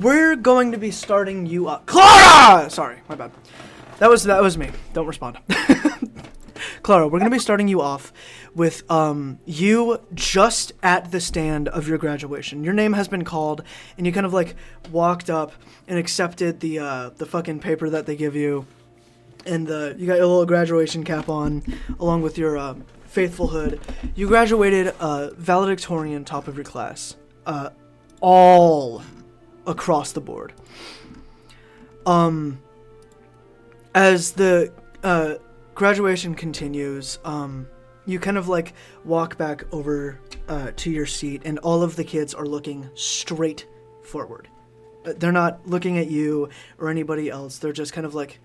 We're going to be starting you up. Clara! Sorry, my bad. That was me. Don't respond. Clara, we're going to be starting you off with you just at the stand of your graduation. Your name has been called, and you kind of like walked up and accepted the fucking paper that they give you, and you got your little graduation cap on, along with your faithful hood. You graduated valedictorian, top of your class, all across the board. As the graduation continues, you kind of like walk back over to your seat, and all of the kids are looking straight forward. They're not looking at you or anybody else. They're just kind of like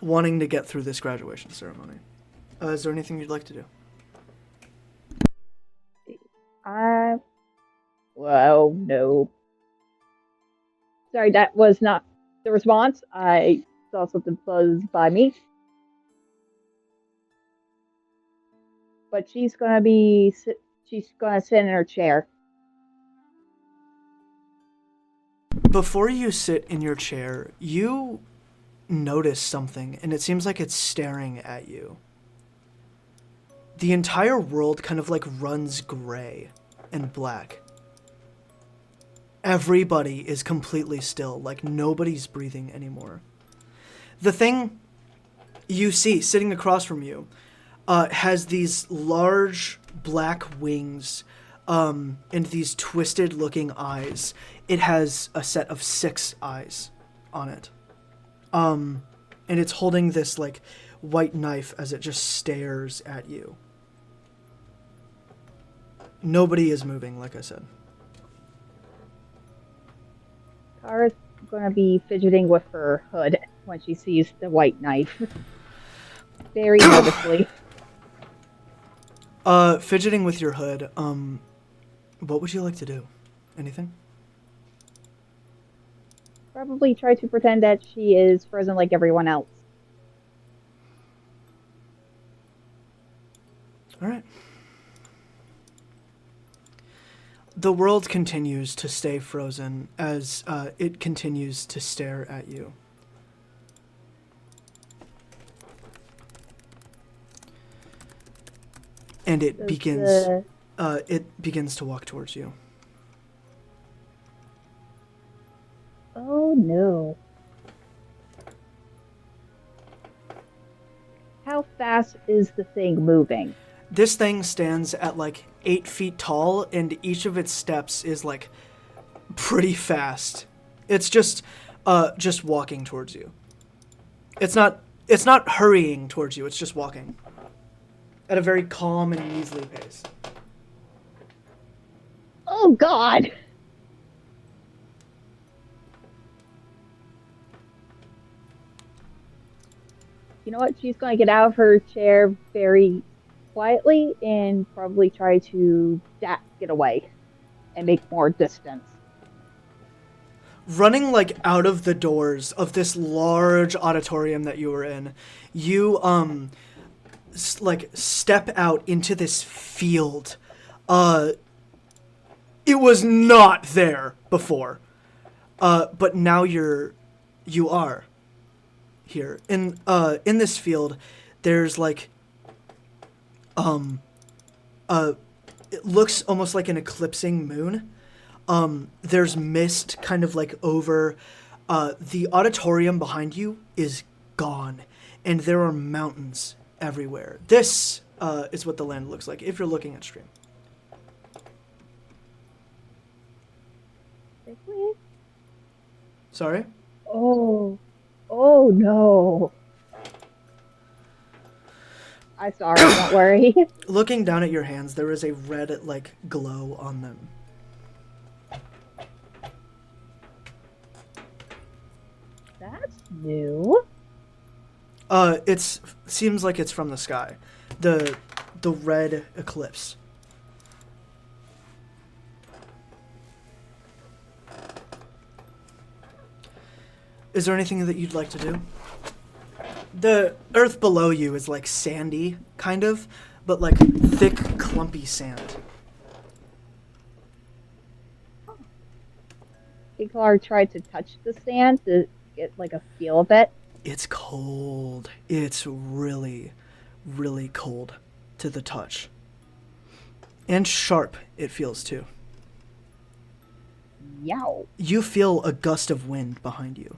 wanting to get through this graduation ceremony. Is there anything you'd like to do? Well, no. Sorry, that was not the response. I saw something buzz by me. But she's gonna sit in her chair. Before you sit in your chair, you notice something, and it seems like it's staring at you. The entire world kind of like runs gray and black. Everybody is completely still, like nobody's breathing anymore. The thing you see sitting across from you has these large black wings and these twisted looking eyes. It has a set of 6 eyes on it. And it's holding this like white knife as it just stares at you. Nobody is moving, like I said. Kara's gonna be fidgeting with her hood when she sees the white knife. Very nervously. Fidgeting with your hood, what would you like to do? Anything? Probably try to pretend that she is frozen like everyone else. Alright. The world continues to stay frozen as it continues to stare at you. And it begins to walk towards you. Oh no. How fast is the thing moving? This thing stands at like 8 feet tall, and each of its steps is like pretty fast. It's just walking towards you. It's not hurrying towards you, it's just walking at a very calm and measly pace. Oh God! You know what? She's going to get out of her chair very quietly and probably try to get away and make more distance. Running like out of the doors of this large auditorium that you were in, you like step out into this field. It was not there before, but now you are here in this field. There's like it looks almost like an eclipsing moon. There's mist kind of like over. The auditorium behind you is gone, and there are mountains everywhere. This is what the land looks like if you're looking at stream. Sorry? Oh no. I saw her, don't worry. Looking down at your hands, there is a red, like, glow on them. That's new. It seems like it's from the sky. The red eclipse. Is there anything that you'd like to do? The earth below you is like sandy, kind of, but like thick, clumpy sand. Take Clara try to touch the sand to get like a feel of it? It's cold. It's really, really cold to the touch. And sharp, it feels too. Yow. You feel a gust of wind behind you.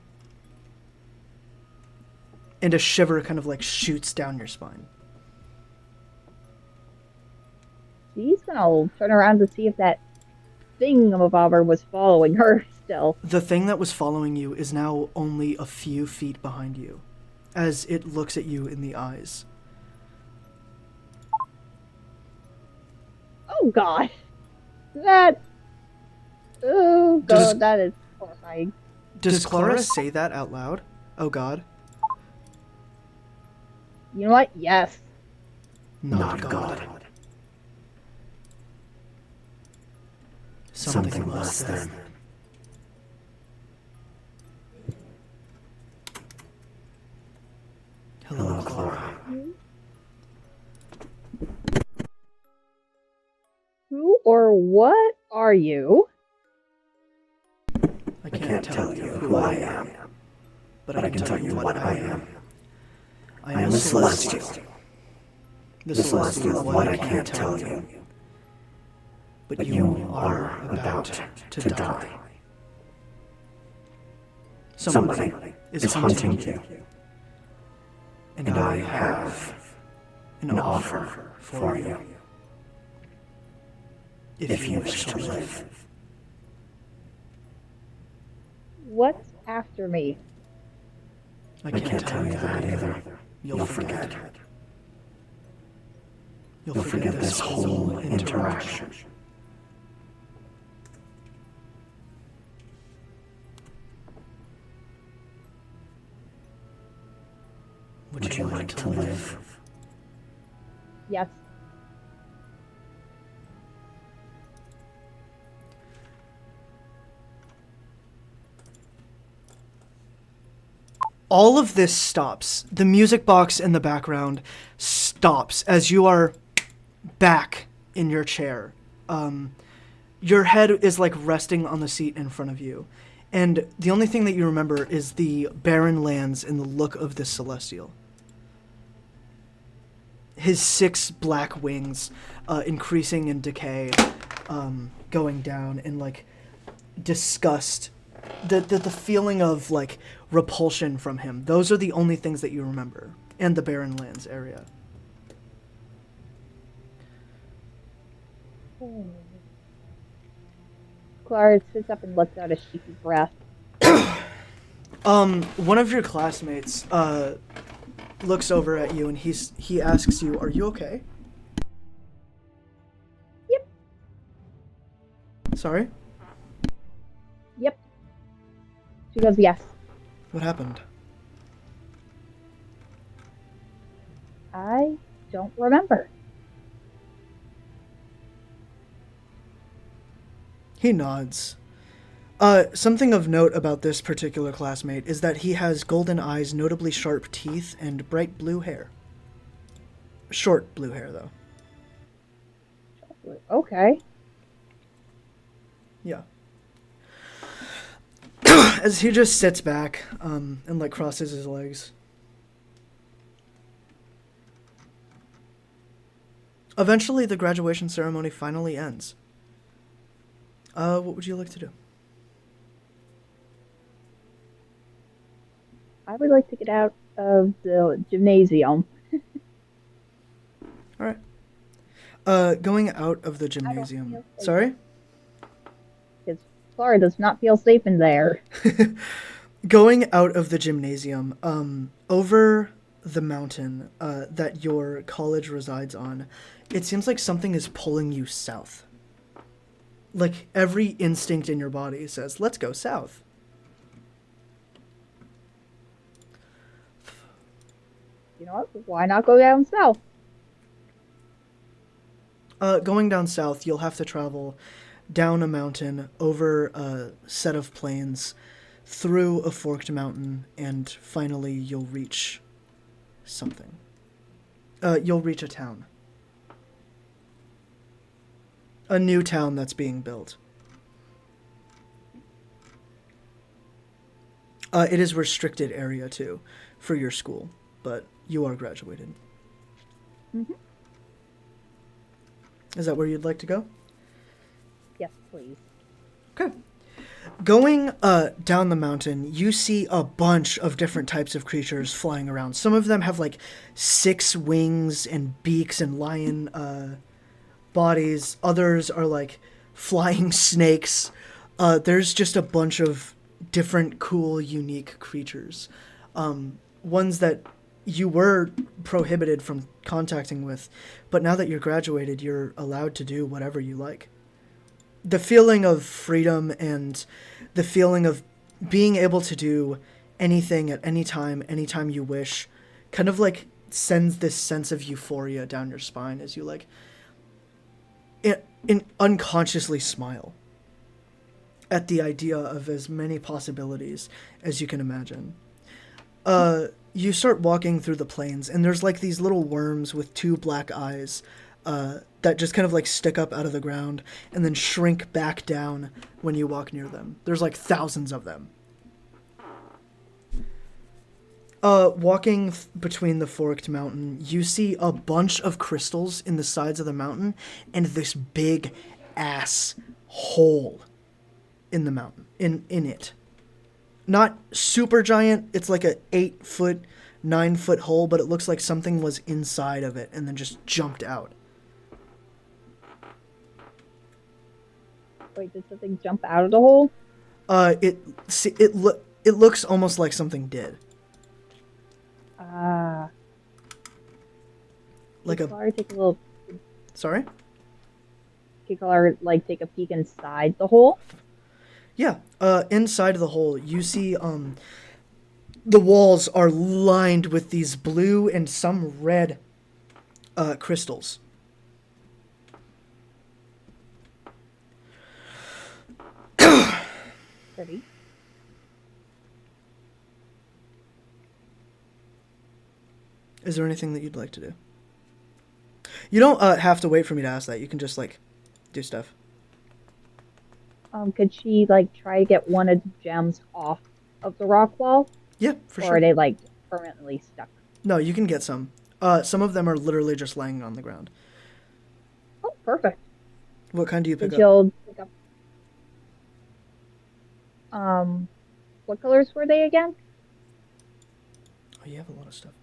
And a shiver kind of like shoots down your spine. She's gonna turn around to see if that thingamabobber was following her still. The thing that was following you is now only a few feet behind you, as it looks at you in the eyes. Oh god. That. Oh god, that is horrifying. Does Clara say that out loud? Oh god. You know what? Yes. Not God. Something less than. Hello, Clara. Who or what are you? I can't tell you who I am, but I can tell you what I am. I am a celestial. The celestial of what I can't tell you. But you are about to die. Somebody is hunting you. And I have an offer for you. If you wish to live. What's after me? I can't tell you that either. You'll forget. You'll forget this whole interaction. Would you like to live? Yes. All of this stops. The music box in the background stops as you are back in your chair. Your head is like resting on the seat in front of you. And the only thing that you remember is the barren lands and the look of this celestial. His 6 black wings increasing in decay, going down in like disgust. The feeling of like repulsion from him. Those are the only things that you remember. And the barren lands area. Clara sits up and lets out a Shiki breath. One of your classmates looks over at you and he asks you, "Are you okay?" Yep. Sorry? Yep. She goes, yes. What happened? I don't remember. He nods. Something of note about this particular classmate is that he has golden eyes, notably sharp teeth, and bright blue hair. Short blue hair, though. Okay. Yeah. As he just sits back, and like crosses his legs. Eventually, the graduation ceremony finally ends. What would you like to do? I would like to get out of the gymnasium. All right. Going out of the gymnasium. Sorry? Because Clara does not feel safe in there. Going out of the gymnasium, over the mountain that your college resides on, it seems like something is pulling you south. Like every instinct in your body says, let's go south. You know what? Why not go down south? Going down south, you'll have to travel down a mountain, over a set of plains, through a forked mountain, and finally you'll reach something. You'll reach a town. A new town that's being built. It is restricted area, too, for your school. But you are graduated. Mm-hmm. Is that where you'd like to go? Yes, please. Okay. Going down the mountain, you see a bunch of different types of creatures flying around. Some of them have like 6 wings and beaks and lion bodies. Others are like flying snakes. There's just a bunch of different cool, unique creatures. Ones that you were prohibited from contacting with, but now that you're graduated, you're allowed to do whatever you like. The feeling of freedom and the feeling of being able to do anything at any time you wish, kind of like sends this sense of euphoria down your spine as you like unconsciously smile at the idea of as many possibilities as you can imagine. You start walking through the plains, and there's like these little worms with 2 black eyes that just kind of like stick up out of the ground and then shrink back down when you walk near them. There's like thousands of them. Walking between the forked mountain, you see a bunch of crystals in the sides of the mountain and this big ass hole in the mountain, in it. Not super giant, it's like a 8-foot, 9-foot hole, but it looks like something was inside of it and then just jumped out. Wait, did something jump out of the hole? It looks almost like something did. Like a... Clara take a little... Sorry? Can Clara, like, take a peek inside the hole? Yeah, inside of the hole, you see, the walls are lined with these blue and some red, crystals. Pretty. Is there anything that you'd like to do? You don't, have to wait for me to ask that. You can just, like, do stuff. Could she, like, try to get one of the gems off of the rock wall? Yeah, for sure. Or are they, like, permanently stuck? No, you can get some. Some of them are literally just laying on the ground. Oh, perfect. What kind do you pick up? She'll pick up... what colors were they again? Oh, you have a lot of stuff.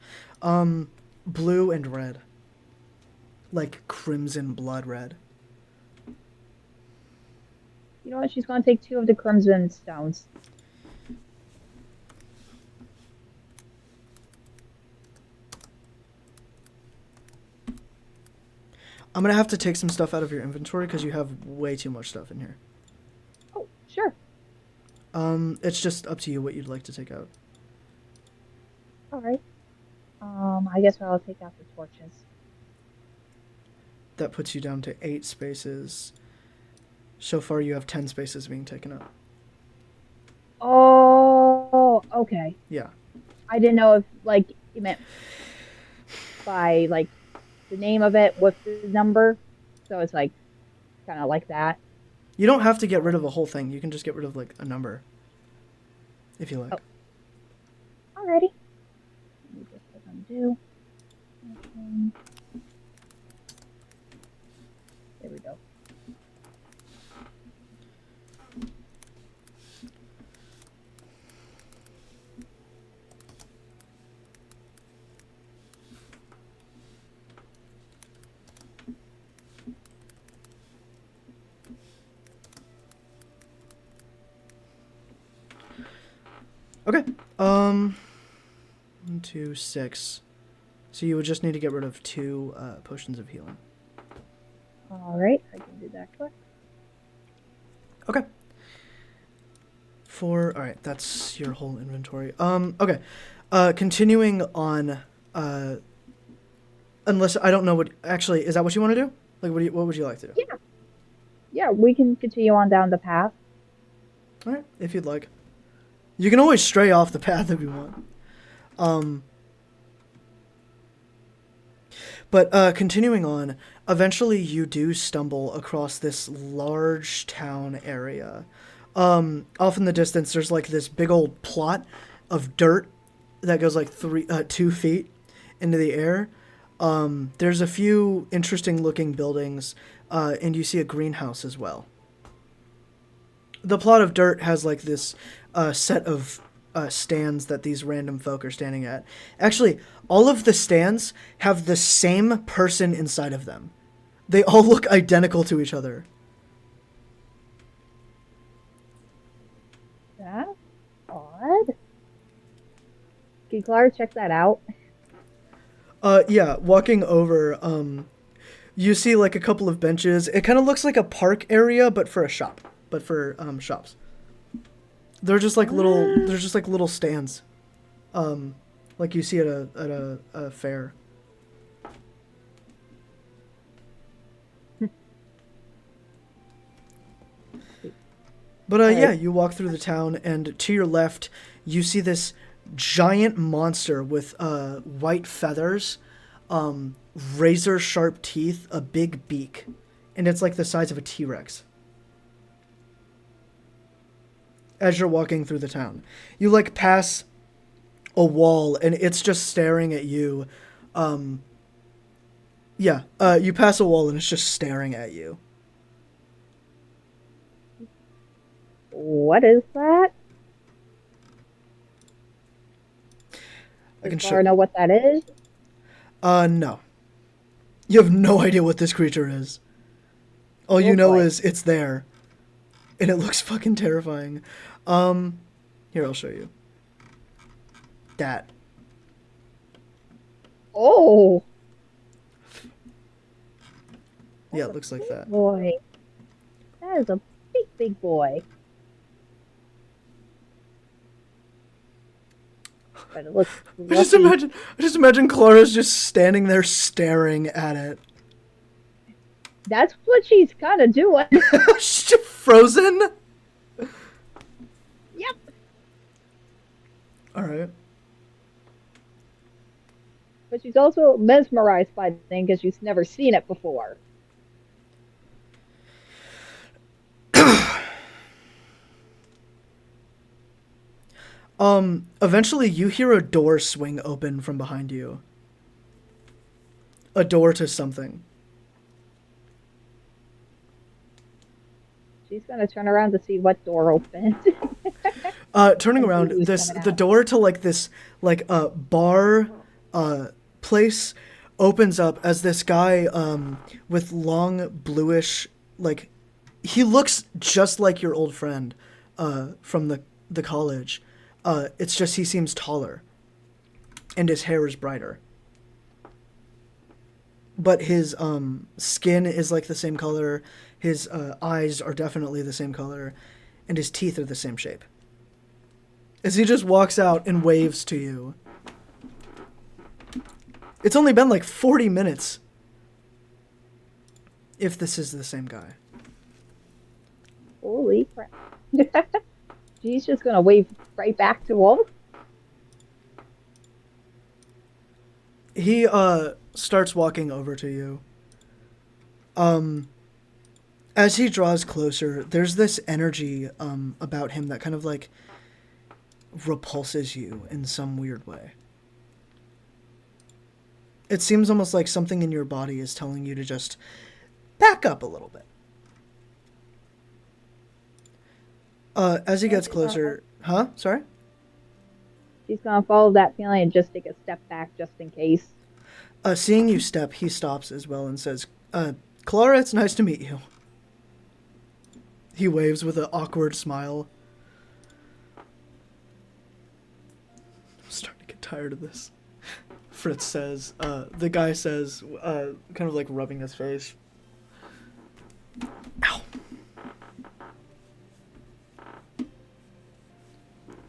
Blue and red. Like crimson blood red. You know what? She's going to take 2 of the crimson stones. I'm going to have to take some stuff out of your inventory because you have way too much stuff in here. Oh, sure. It's just up to you what you'd like to take out. All right. I guess I'll take out the torches. That puts you down to 8 spaces. So far you have 10 spaces being taken up. Oh, okay. Yeah. I didn't know if, like, you meant by, like, the name of it with the number. So it's, like, kind of like that. You don't have to get rid of a whole thing. You can just get rid of, like, a number. If you like. Oh. Alrighty. Let me just click undo. Okay. There we go. Okay. 1, 2, 6. So you would just need to get rid of 2 potions of healing. Alright, I can do that quick. Okay. Alright, that's your whole inventory. Okay. Continuing on, unless, I don't know what, actually, is that what you want to do? Like, what would you like to do? Yeah. Yeah, we can continue on down the path. Alright, if you'd like. You can always stray off the path if you want. But continuing on, eventually you do stumble across this large town area. Off in the distance, there's like this big old plot of dirt that goes like 2 feet into the air. There's a few interesting looking buildings, and you see a greenhouse as well. The plot of dirt has like this set of stands that these random folk are standing at. Actually, all of the stands have the same person inside of them. They all look identical to each other. That's odd. Can Clara check that out? Yeah, walking over, you see like a couple of benches. It kind of looks like a park area, but for shops. They're just like little stands, like you see at a fair. But yeah, you walk through the town, and to your left, you see this giant monster with white feathers, razor sharp teeth, a big beak, and it's like the size of a T-Rex. As you're walking through the town, you like pass a wall, and it's just staring at you. You pass a wall, and it's just staring at you. What is that? I can Does Clara know what that is? No. You have no idea what this creature is. All you know is it's there. And it looks fucking terrifying. Here, I'll show you. That. Oh! Yeah, it looks like that. Boy. That is a big boy. But it looks I just imagine Clara's just standing there staring at it. That's what she's kind of doing. She's just frozen? Yep. Alright. But she's also mesmerized by the thing because she's never seen it before. Eventually you hear a door swing open from behind you. A door to something. She's gonna turn around to see what door opened. Turning around, the door to like this bar place opens up as this guy with long bluish, like, he looks just like your old friend from the college. It's just he seems taller and his hair is brighter. But his skin is like the same color, his eyes are definitely the same color, and his teeth are the same shape. As he just walks out and waves to you. It's only been like 40 minutes. If this is the same guy. Holy crap. She's just gonna wave right back to him. He starts walking over to you. As he draws closer, there's this energy about him that kind of like repulses you in some weird way. It seems almost like something in your body is telling you to just back up a little bit. As he gets closer... Huh? Sorry? She's gonna follow that feeling and just take a step back just in case. Seeing you step, he stops as well and says, Clara, it's nice to meet you. He waves with an awkward smile. I'm starting to get tired of this. Fritz says, the guy says, kind of like rubbing his face. Ow.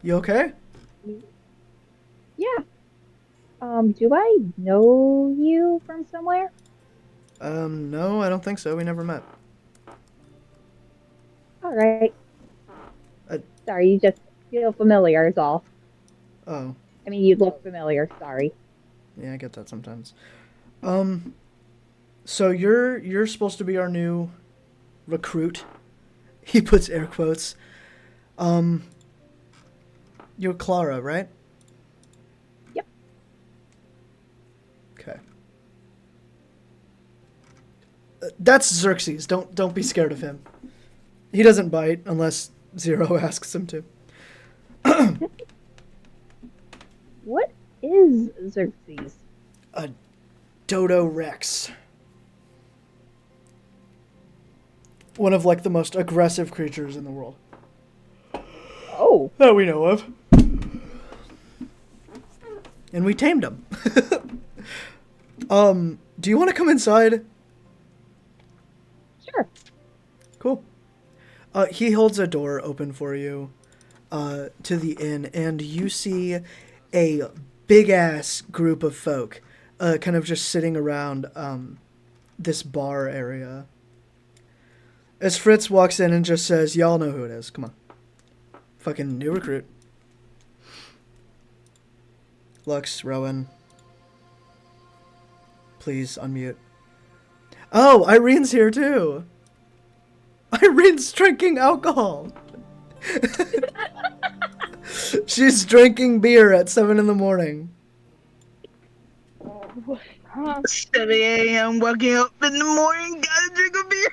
You okay? Yeah. Do I know you from somewhere? No, I don't think so. We never met. Alright. Sorry, you just feel familiar is all. Oh. I mean, you look familiar, sorry. Yeah, I get that sometimes. So you're supposed to be our new recruit. He puts air quotes. You're Clara, right? Yep. Okay. That's Xerxes. Don't be scared of him. He doesn't bite unless Zero asks him to. What is Xerxes? A Dodo Rex. One of like the most aggressive creatures in the world. Oh. That we know of. And we tamed him. Do you want to come inside? Sure. Cool. He holds a door open for you to the inn, and you see a big-ass group of folk kind of just sitting around this bar area. As Fritz walks in and just says, y'all know who it is. Come on. Fucking new recruit. Lux, Rowan. Please unmute. Oh, Irene's here too. Irene's drinking alcohol. She's drinking beer at 7 a.m. 7 a.m. waking up in the morning, gotta drink a beer.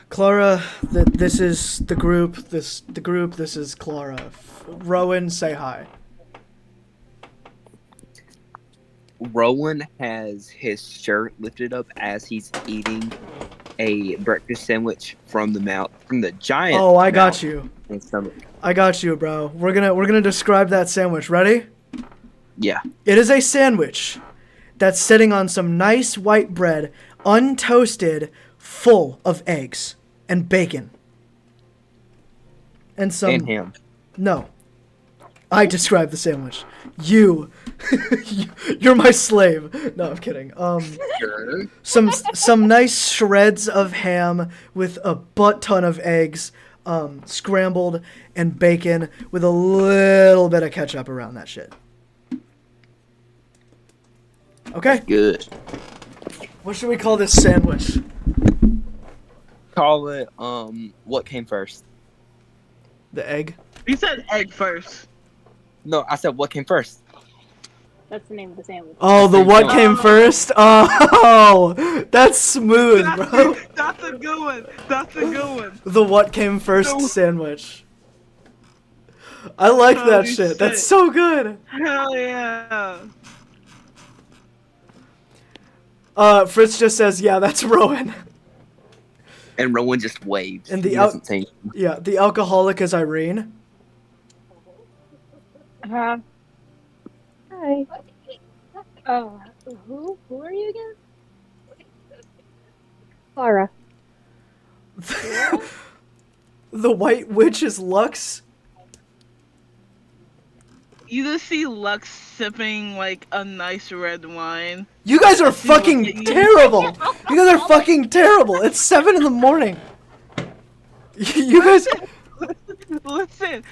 Clara, this is the group. This is Clara. Rowan, say hi. Rowan has his shirt lifted up as he's eating a breakfast sandwich from the giant. Oh, I got you. And stomach. I got you, bro. We're gonna describe that sandwich. Ready? Yeah. It is a sandwich that's sitting on some nice white bread, untoasted, full of eggs and bacon. And some... And ham. No. I describe the sandwich. You're my slave. No, I'm kidding. Sure. Some nice shreds of ham with a butt ton of eggs, scrambled, and bacon with a little bit of ketchup around that shit. Okay. Good. What should we call this sandwich? Call it, what came first? The egg? You said egg first. No, I said what came first. That's the name of the sandwich. Oh, the what came first? Oh, that's smooth, bro. That's a good one. That's a good one. The what came first sandwich. I like that Holy shit. shit. That's so good. Hell yeah. Fritz just says, yeah, that's Rowan. And Rowan just waves. And He the doesn't say anything. Yeah, the alcoholic is Irene. Hi. Who are you again? Clara. The white witch is Lux. You just see Lux sipping like a nice red wine. You guys are fucking terrible. You guys are fucking terrible. It's 7 a.m. You guys... Listen.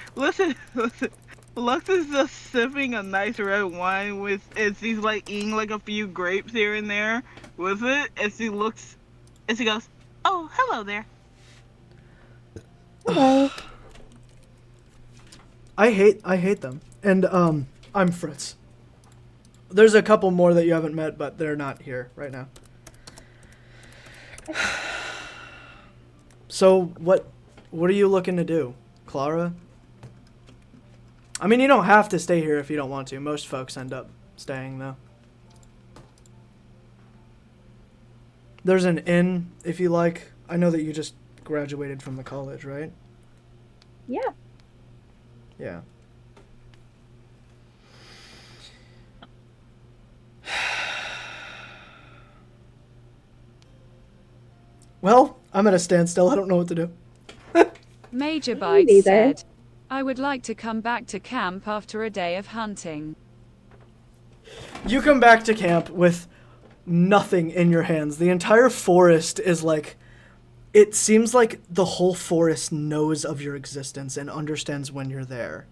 Lux is just sipping a nice red wine as he's like eating like a few grapes here and there with it. As he goes, "Oh, hello there." Hello. I hate them. And I'm Fritz. There's a couple more that you haven't met, but they're not here right now. So what are you looking to do, Clara? I mean, you don't have to stay here if you don't want to. Most folks end up staying though. There's an inn if you like. I know that you just graduated from the college, right? Yeah. Yeah. Well, I'm at a standstill. I don't know what to do. Major Me Bites neither. said, I would like to come back to camp after a day of hunting. You come back to camp with nothing in your hands. The entire forest is like... It seems like the whole forest knows of your existence and understands when you're there.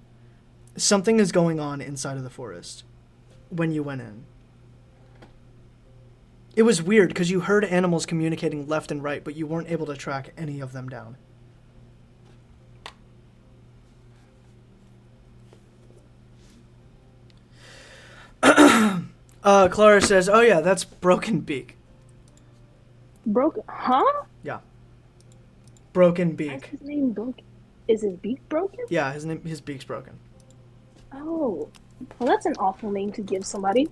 Something is going on inside of the forest when you went in. It was weird because you heard animals communicating left and right, but you weren't able to track any of them down. Clara says, "Oh yeah, that's Broken Beak." Broken? Huh? Yeah. Broken Why is Beak. his name broken? Is his beak broken? Yeah, his beak's broken. Oh. Well, that's an awful name to give somebody.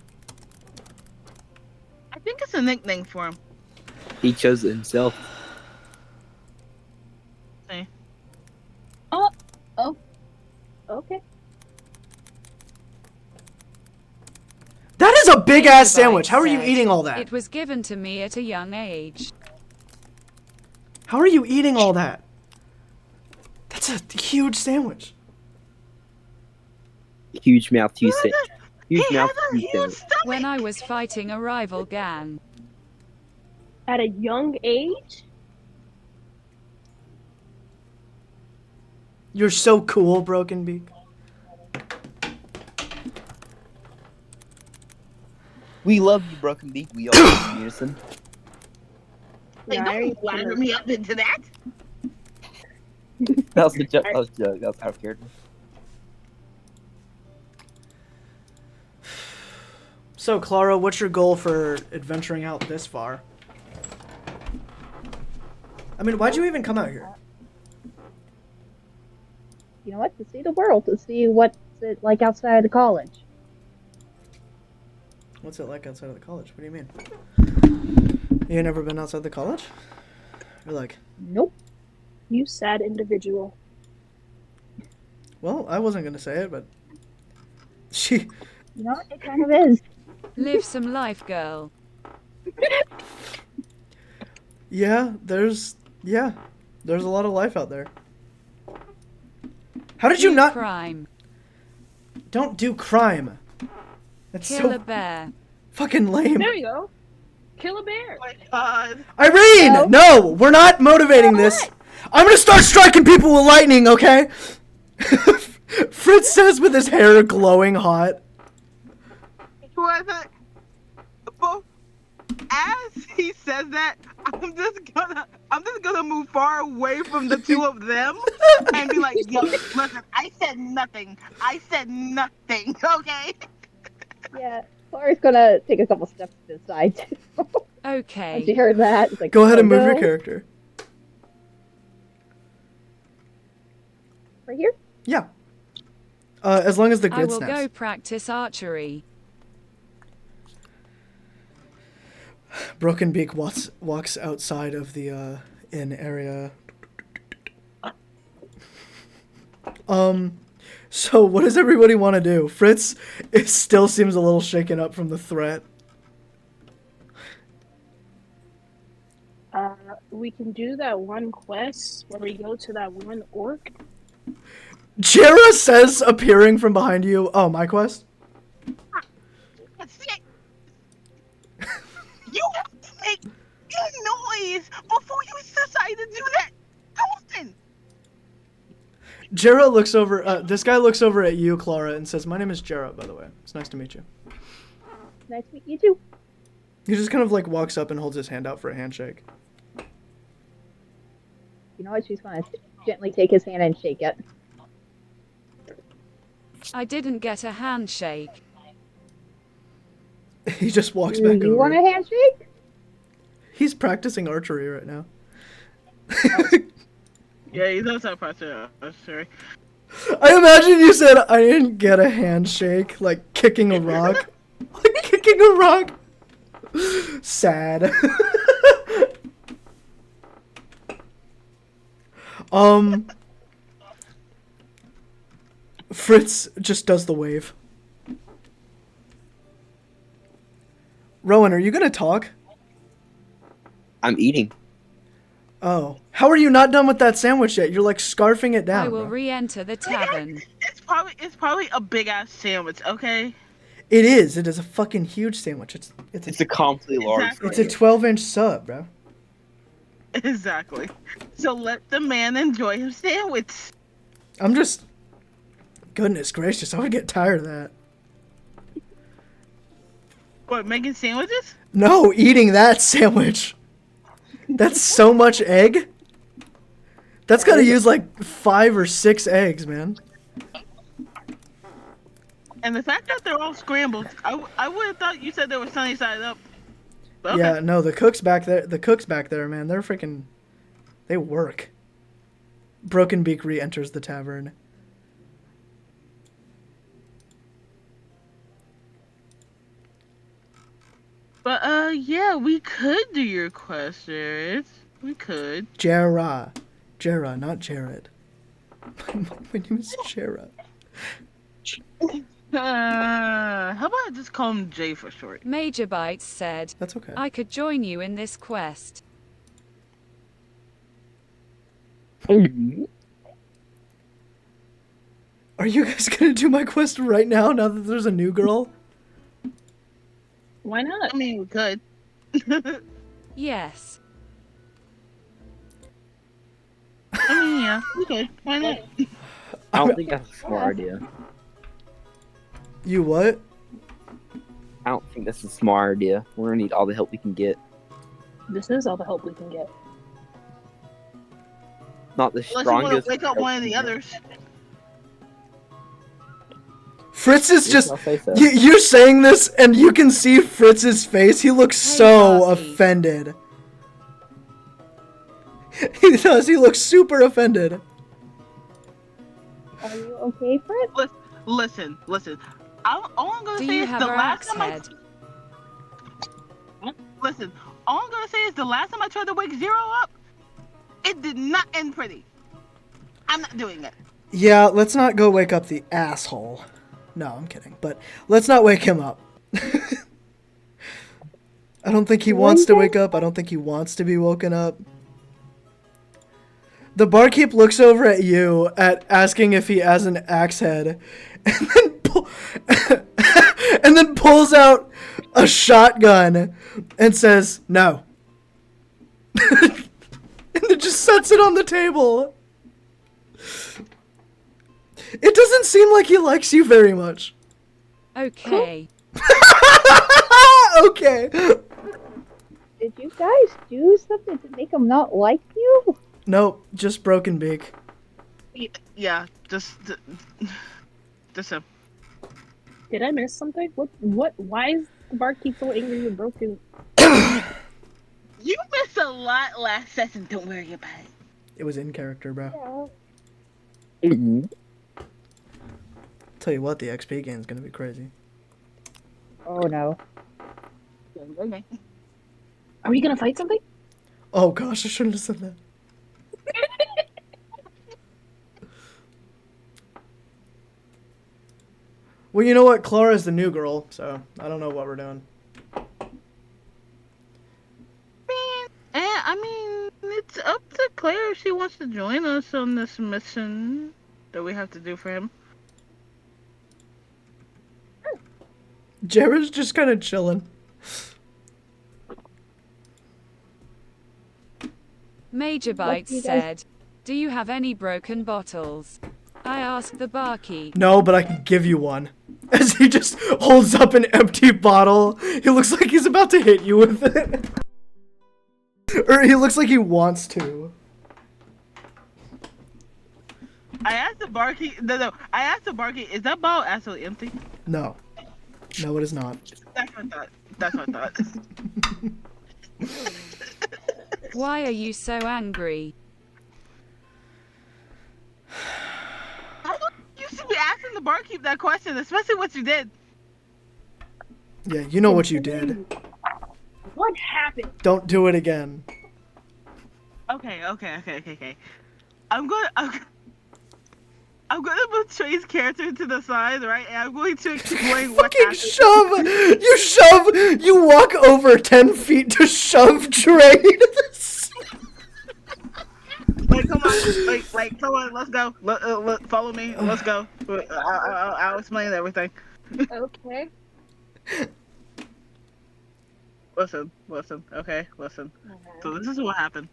I think it's a nickname for him. He chose it himself. See? Oh. Okay. That is a big ass sandwich. How are you Said, eating all that? It was given to me at a young age. How are you eating all that? That's a huge sandwich. Huge mouth, huge sandwich. Huge He mouth, has a huge huge sandwich. stomach. When I was fighting a rival gang. At a young age? You're so cool, Broken Beak. We love you, Broken Beak. We all love you, unison. Like, Why are you don't ladder me up into that. That was a joke. That was a joke. That was out of character. So, Clara, what's your goal for adventuring out this far? I mean, why'd you even come out here? You know what? To see the world, to see what's it like outside of the college. What's it like outside of the college? What do you mean? You never been outside the college? You're like, Nope. You sad individual. well, I wasn't gonna say it, but she. You know what? It kind of is. Live some life, girl. Yeah, there's a lot of life out there. How did you Do not? crime. Don't do crime. That's Kill a so bear. fucking lame. There you go. Kill a bear. Oh my god. Irene, no, we're not motivating this. I'm gonna start striking people with lightning, okay? Fritz says with his hair glowing hot. Whoever, well, as he says that, I'm just gonna move far away from the two of them and be like, yo, listen, I said nothing. Okay? Yeah. Clara's gonna take a couple steps to the side too. When she Okay. heard that, it's like, Go ahead and oh, move your no. character. Right here? Yeah. As long as the I grid will snaps. go practice archery. Broken Beak walks outside of the inn area. So what does everybody want to do? Fritz, it still seems a little shaken up from the threat. We can do that one quest where we go to that one orc. Jera says, appearing from behind you, oh, my quest? That's it. You have to make a noise before you decide to do that. Colton. Jera looks over, this guy looks over at you, Clara, and says, my name is Jera, by the way. It's nice to meet you. Nice to meet you too. He just kind of like walks up and holds his hand out for a handshake. You know what? She's gonna gently take his hand and shake it. I didn't get a handshake. He just walks Do back you over. want a handshake? He's practicing archery right now. Yeah, he does have pressure. Sorry. I imagine you said, I didn't get a handshake, like kicking a rock. Like kicking a rock. Sad. Fritz just does the wave. Rowan, are you gonna talk? I'm eating. Oh. How are you not done with that sandwich yet? You're like scarfing it down. I will bro. re-enter the tavern. It's probably a big ass sandwich, okay? It is. It is a fucking huge sandwich. It's a completely large. Exactly. It's a 12-inch sub, bro. Exactly. So let the man enjoy his sandwich. I'm just... Goodness gracious, I would get tired of that. What, making sandwiches? No, eating that sandwich. That's so much egg. That's gotta use like 5 or 6 eggs, man. And the fact that they're all scrambled, I would have thought you said they were sunny side up. But okay. Yeah, no, the cooks back there, man, they're freaking, they work. Broken Beak re-enters the tavern. But yeah, we could do your quest, Jared. We could. Jera, not Jared. My name is Jera. How about I just call him Jay for short? Major Bites said, That's okay. I could join you in this quest. Are you guys gonna do my quest right now that there's a new girl? Why not? I mean, we could. Yes. I mean, yeah, we could. Why not? I don't think that's a smart idea. You what? I don't think that's a smart idea. We're gonna need all the help we can get. This is all the help we can get. Not the Unless you strongest. want to wake up one of the others. Fritz is Yes, just... I'll say so. You're saying this, and you can see Fritz's face. He looks Hey, so Bobby. offended. He does. He looks super offended. Are you okay, Fritz? Listen. All I'm gonna Do say you is have the an last axe time head? Listen, all I'm gonna say is the last time I tried to wake Zero up, it did not end pretty. I'm not doing it. Yeah, let's not go wake up the asshole. No, I'm kidding. But let's not wake him up. I don't think he wants to wake up. I don't think he wants to be woken up. The barkeep looks over at you, asking if he has an axe head, and then pulls out a shotgun and says, "No." And then just sets it on the table. It doesn't seem like he likes you very much. Okay. Okay. Did you guys do something to make him not like you? Nope, just Broken Beak. Yeah, just him. Did I miss something? What? Why is the barkeep so angry with Broken? You missed a lot last session. Don't worry about it. It was in character, bro. Yeah. Mhm. Tell you what, the XP gain is gonna be crazy. Oh no. Okay. Are we gonna fight something? Oh gosh, I shouldn't have said that. Well, you know what? Clara's the new girl, so I don't know what we're doing. I mean, it's up to Clara if she wants to join us on this mission that we have to do for him. Jared's just kind of chilling. Major Bites you guys- said, do you have any broken bottles? I asked the barkeep. No, but I can give you one. As he just holds up an empty bottle, he looks like he's about to hit you with it. Or he looks like he wants to. I asked the barkeep. No. I asked the barkeep. Is that bottle actually empty? No. No, it is not. That's what I thought. That's what I thought. Why are you so angry? I don't used to be asking the barkeep that question, especially what you did. Yeah, you know what you did. What happened? Don't do it again. Okay. I'm gonna move Trey's character to the side, right? And I'm going to explain what Fucking happened. shove! You walk over 10 feet to shove Trey to the side. Like, come on, like, come on, let's go. Follow me, let's go. I'll explain everything. Okay. Listen, okay, listen. So this is what happened.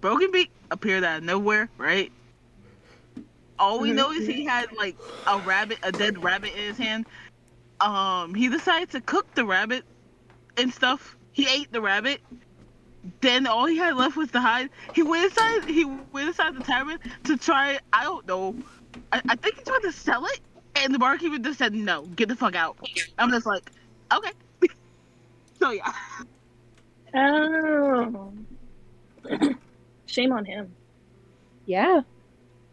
Broken Beak appeared out of nowhere, right? All we know is he had like a dead rabbit in his hand, he decided to cook the rabbit and stuff. He ate the rabbit. Then all he had left was the hide. He went inside the tavern to try. I don't know. I think he tried to sell it, and the barkeeper just said no. Get the fuck out. I'm just like, okay. So yeah. Oh. Shame on him. Yeah.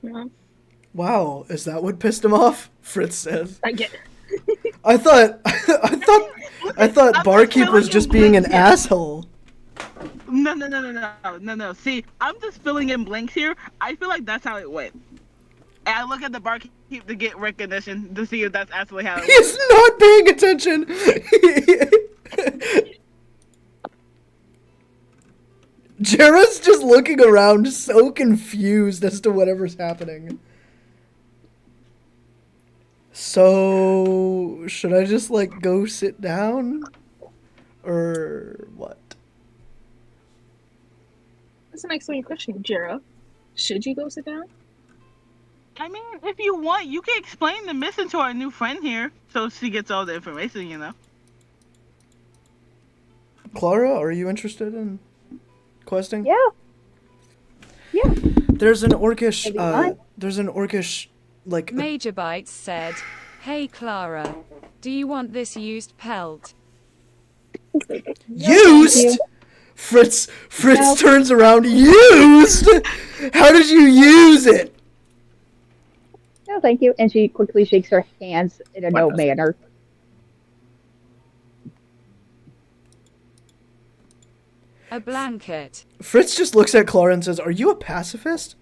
Yeah. Wow, is that what pissed him off? Fritz says. I get I thought Barkeep was just being an asshole. No. See, I'm just filling in blanks here. I feel like that's how it went. And I look at the barkeep to get recognition to see if that's actually how it went. He's not paying attention. Jera's just looking around, so confused as to whatever's happening. So, should I just, like, go sit down? Or what? That's an excellent question, Jera. Should you go sit down? I mean, if you want, you can explain the mission to our new friend here, so she gets all the information, you know. Clara, are you interested in questing? Yeah. Yeah. There's an orcish, Maybe not. like... Major Bites said, "Hey Clara, do you want this used pelt?" Used? you. Fritz No. turns around. Used? How did you use it? No, thank you. And she quickly shakes her hands in a no does- manner. A blanket. Fritz just looks at Clara and says, "Are you a pacifist?"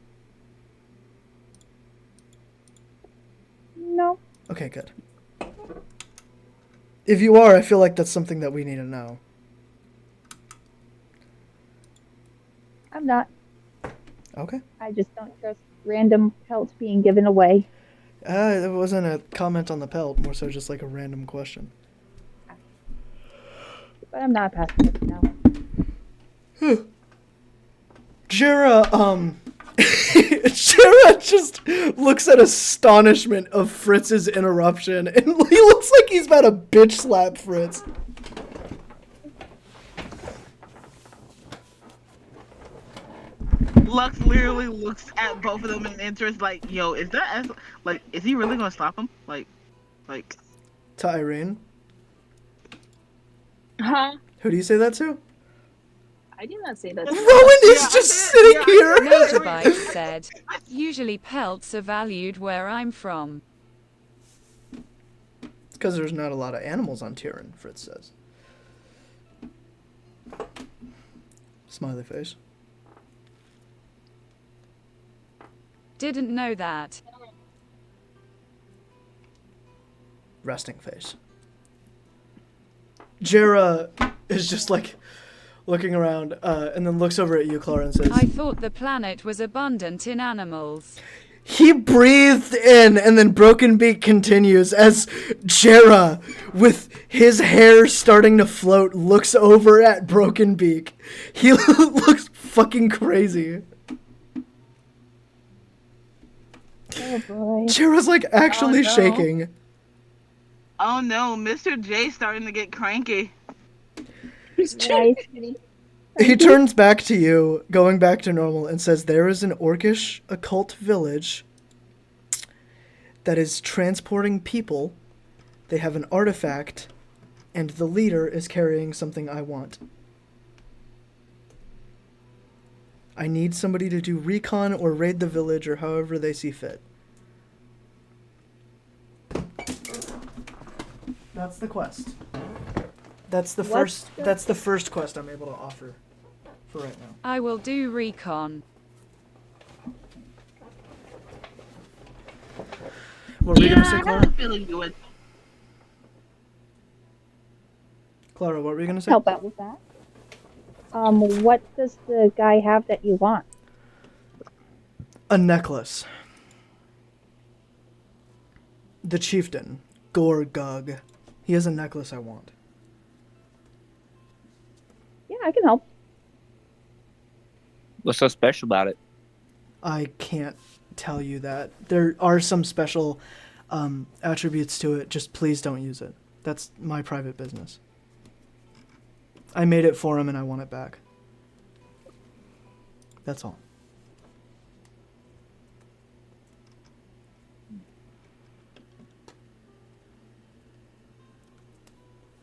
No, Okay, good. If you are, I feel like that's something that we need to know. I'm not. Okay. I just don't trust random pelts being given away. It wasn't a comment on the pelt, more so just like a random question. But I'm not a pacifist now. Jera, Jera just looks at astonishment of Fritz's interruption, and he looks like he's about to bitch slap Fritz. Lux literally looks at both of them in interest, like, yo, is he really gonna stop him? Like, To Irene. Huh? Who do you say that to? I did not say that. Rowan is just sitting here. Major Bites said, "Usually pelts are valued where I'm from." It's because there's not a lot of animals on Tyrion, Fritz says. Smiley face. Didn't know that. Resting face. Jera is just like looking around and then looks over at you, Clara, and says, I thought the planet was abundant in animals. He breathed in, and then Broken Beak continues as Jera, with his hair starting to float, looks over at Broken Beak. He looks fucking crazy. Oh boy. Jera's like actually Oh, no. shaking. oh no, Mr. J's starting to get cranky. Nice. He turns back to you, going back to normal, and says, "There is an orcish occult village that is transporting people. They have an artifact, and the leader is carrying something I want. I need somebody to do recon or raid the village or however they see fit." That's the quest. That's the first quest I'm able to offer for right now. I will do recon. What were you gonna say, I got Clara? a feeling you would. Clara, what were you gonna say? Help out with that. What does the guy have that you want? A necklace. The chieftain, Gorgug. He has a necklace I want. Yeah, I can help. What's so special about it? I can't tell you that. There are some special attributes to it. Just please don't use it. That's my private business. I made it for him and I want it back. That's all.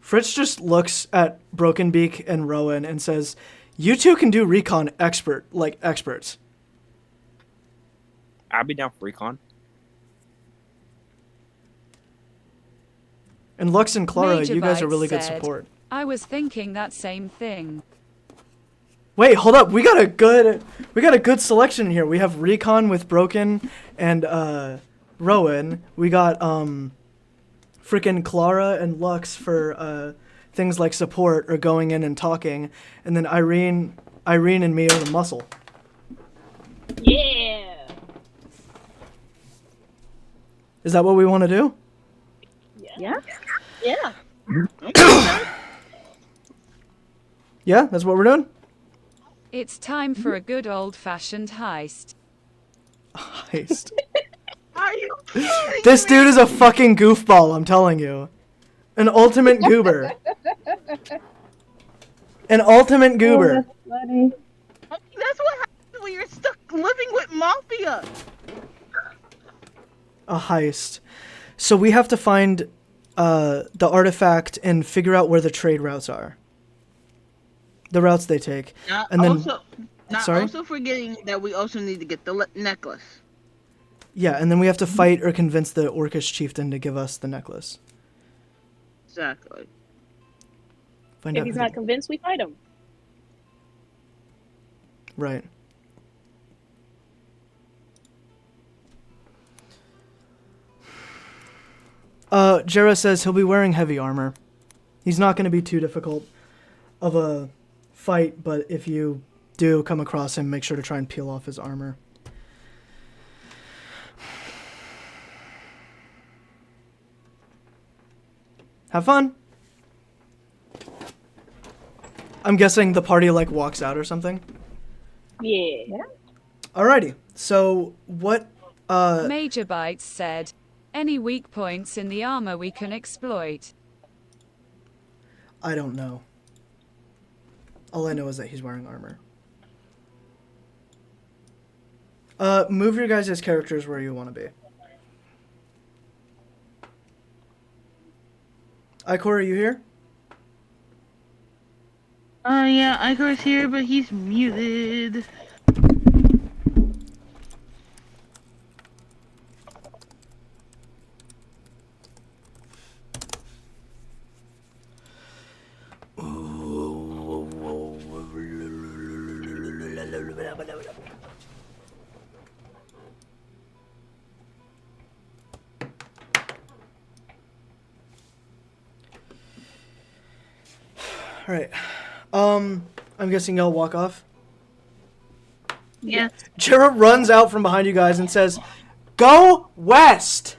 Fritz just looks at Broken Beak and Rowan and says, "You two can do recon experts." I'll be down for recon. And Lux and Clara, Major you guys are Bites really good said, support. I was thinking that same thing. Wait, hold up. We got a good selection here. We have recon with Broken and Rowan. We got freaking Clara and Lux for things like support or going in and talking, and then Irene and me are the muscle. Yeah. Is that what we want to do? Yeah. Yeah. Yeah, that's what we're doing? It's time for a good old-fashioned heist. Heist. Are you kidding This me? dude is a fucking goofball, I'm telling you. An ultimate goober. An ultimate Oh, goober. that's funny. That's what happens when you're stuck living with Mafia. A heist. So we have to find the artifact and figure out where the trade routes are. The routes they take. And then sorry? Also forgetting that we also need to get the necklace. Yeah, and then we have to fight or convince the Orcish chieftain to give us the necklace. Exactly. Find If out he's who not the- convinced, we fight him. Right. Jera says he'll be wearing heavy armor. He's not going to be too difficult of a fight, but if you do come across him, make sure to try and peel off his armor. Have fun. I'm guessing the party walks out or something. Yeah. Alrighty. So what Major Bites said, any weak points in the armor we can exploit. I don't know. All I know is that he's wearing armor. Move your guys' characters where you want to be. Ichor, are you here? Yeah, Ichor's here, but he's muted. Alright. I'm guessing y'all walk off. Yeah. Jera runs out from behind you guys and says, "Go west!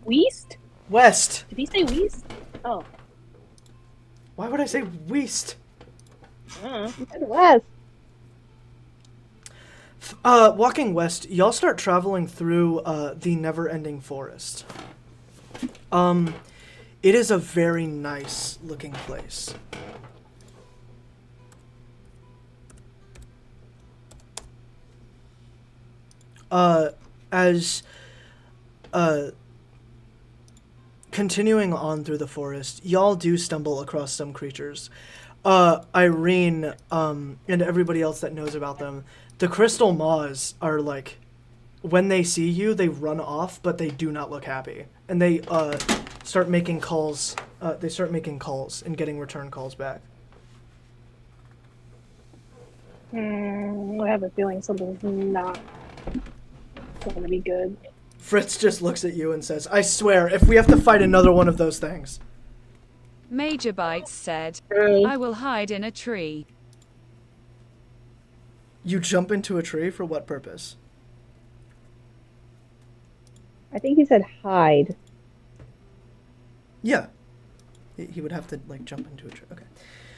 West? West." Did he say West? Oh. Why would I say west? West. Walking west, y'all start traveling through the never-ending forest. It is a very nice looking place. As continuing on through the forest, y'all do stumble across some creatures. Irene, and everybody else that knows about them, the crystal maws are when they see you, they run off, but they do not look happy. And they start making calls. They start making calls and getting return calls back. I have a feeling something's not going to be good. Fritz just looks at you and says, "I swear, if we have to fight another one of those things." Major Bites said, I will hide in a tree. You jump into a tree for what purpose? I think he said hide. Yeah. He would have to jump into a tree. Okay.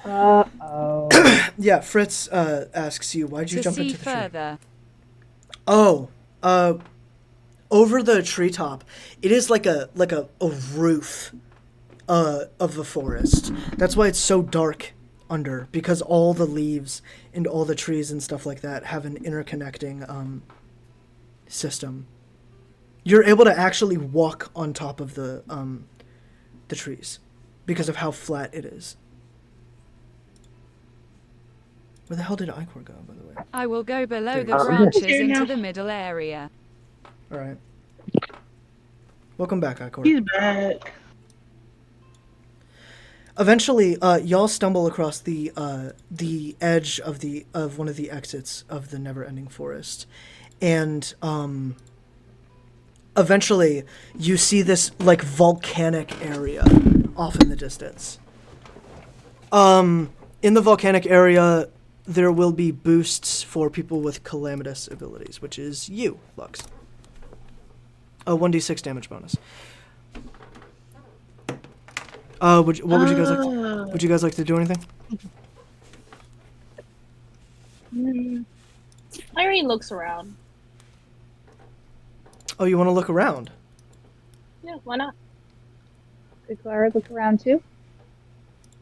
Oh. Yeah, Fritz asks you, why'd you To jump see into the tree? further. Oh, over the treetop, it is like a roof of the forest. That's why it's so dark under, because all the leaves and all the trees and stuff like that have an interconnecting system. You're able to actually walk on top of the trees because of how flat it is. Where the hell did Ichor go, by the way? I will go below There the you go. branches Here into now. the middle area. All right. Welcome back, Ichor. He's back. Eventually, y'all stumble across the edge of one of the exits of the never-ending forest, and eventually you see this like volcanic area off in the distance. In the volcanic area, there will be boosts for people with calamitous abilities, which is you, Lux. A 1d6 damage bonus. What would you guys like? Would you guys like to do anything? Irene looks around. Oh, you want to look around? Yeah, why not? Could Clara look around too?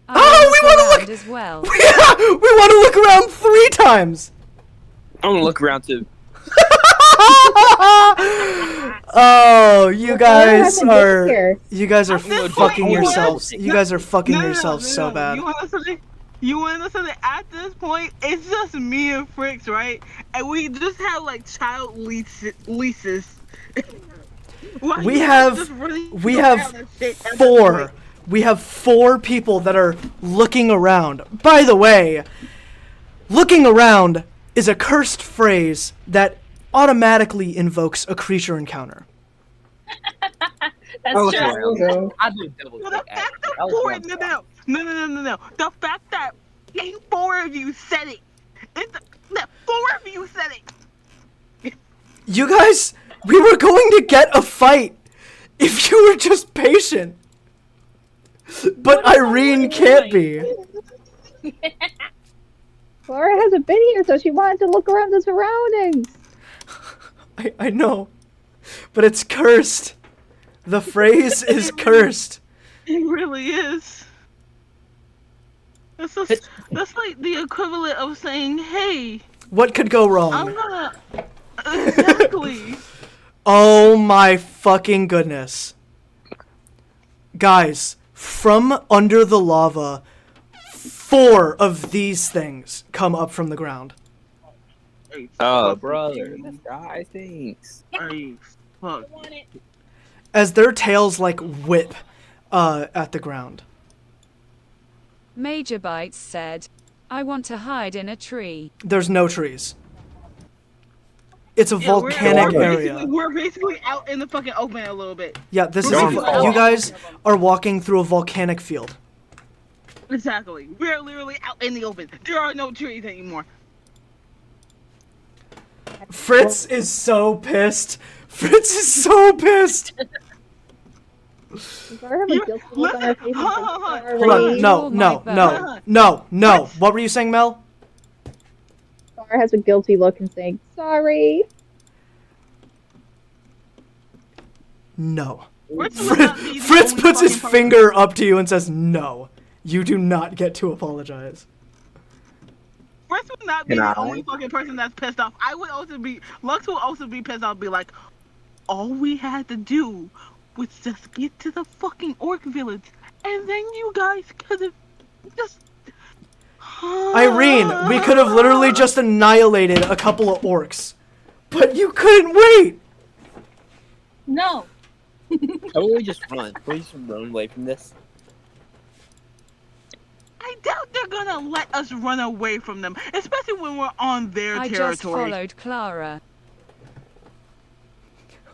I Oh, will we look wanna around as well. Yeah, we want to look around 3 times. I'm gonna look around too. Oh, you guys hasn't been are here. fucking point, yourselves. no. You guys are fucking No, no, yourselves no, so no. bad. You want to know something? At this point, it's just me and Fricks, right? And we just have like child leases. Why We you have just running we around have and shit at this 4. point? We have 4 people that are looking around. By the way, looking around is a cursed phrase that automatically invokes a creature encounter. That's Oh, look true. around. I do double Well, the take fact action. that That was 4, one spot. no. The fact that 4 of you said it. That 4 of you said it. You guys, we were going to get a fight if you were just patient. But Irene can't be. Clara hasn't been here, so she wanted to look around the surroundings. I know. But it's cursed. The phrase is cursed. It really is. That's like the equivalent of saying, "Hey, What could go I'm wrong? gonna." Exactly. Oh my fucking goodness. Guys, from under the lava, 4 of these things come up from the ground. Oh, brother, this guy thinks. Are you fuck? As their tails like whip at the ground. Major Bites said, I want to hide in a tree. There's no trees. It's a Yeah, volcanic area. We're basically out in the fucking open a little bit. Yeah, this is Don't fall you off. guys are walking through a volcanic field. Exactly. We're literally out in the open. There are no trees anymore. Fritz is so pissed. Fritz is so pissed. Does Clara have a guilty look on her face? Hold on, and Hold on. Sorry. No, no, no, no, no. What were you saying, Mel? Clara has a guilty look and saying, sorry. No. Fritz would not be the Fritz only puts his fucking person- finger up to you and says, no. You do not get to apologize. Fritz would not be Can the I? only fucking person that's pissed off. I would also be. Lux will also be pissed off. Be like, all we had to do was just get to the fucking orc village, and then you guys could have just. Irene, we could have literally just annihilated a couple of orcs. But you couldn't wait! No. How about we just run? Can we just run away from this? I doubt they're gonna let us run away from them, especially when we're on their I just territory. followed Clara.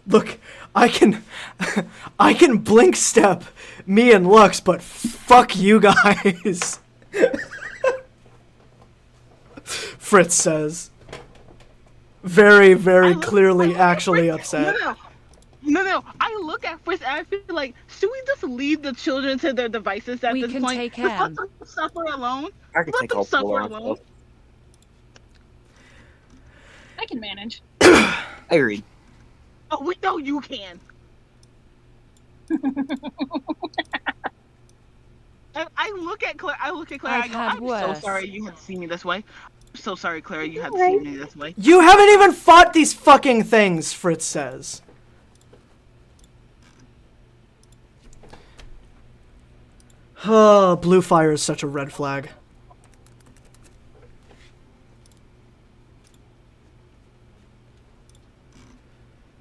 Look, I can blink step me and Lux, but fuck you guys. Fritz says. Very, very clearly actually upset. No. I look at Fritz and I feel like, should we just leave the children to their devices at We this can point? take Just him. let them suffer alone. I can Let take them all suffer 4 alone. off. I can manage. Agreed. Oh, we know you can. And I look at Clara. I I've go, had I'm so worse. sorry you had to see me this way. I'm so sorry, Clara, you had to see Alright. me this way. You haven't even fought these fucking things, Fritz says. Blue fire is such a red flag.